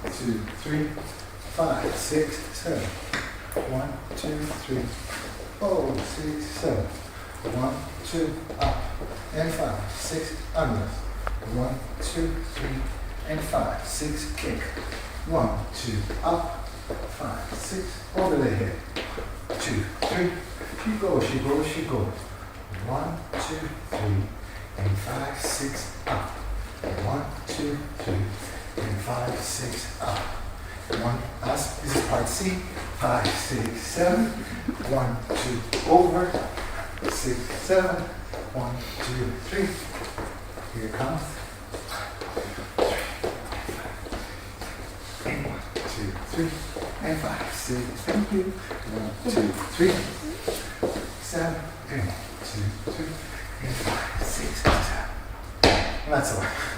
2, 3, 5, 6, 7. 1, 2, 3, 4, 6, 7. 1, 2, up and 5, 6, under. 1, 2, 3, and 5, 6, kick. 1, 2, up, 5, 6, over the head. 2, 3, she goes, she goes, she goes. 1, 2, 3, and 5, 6, up. 1, 2, 3, and 5, 6, up. 1, us, this is part C. 5, 6, 7. 1, 2, over. 6, 7. 1, 2, 3. Here it comes. 1, 2, 3, and 5, 6. Thank you. 1, 2, 3, 7, and 1, 2, 3, and 5, 6, 7. That's all.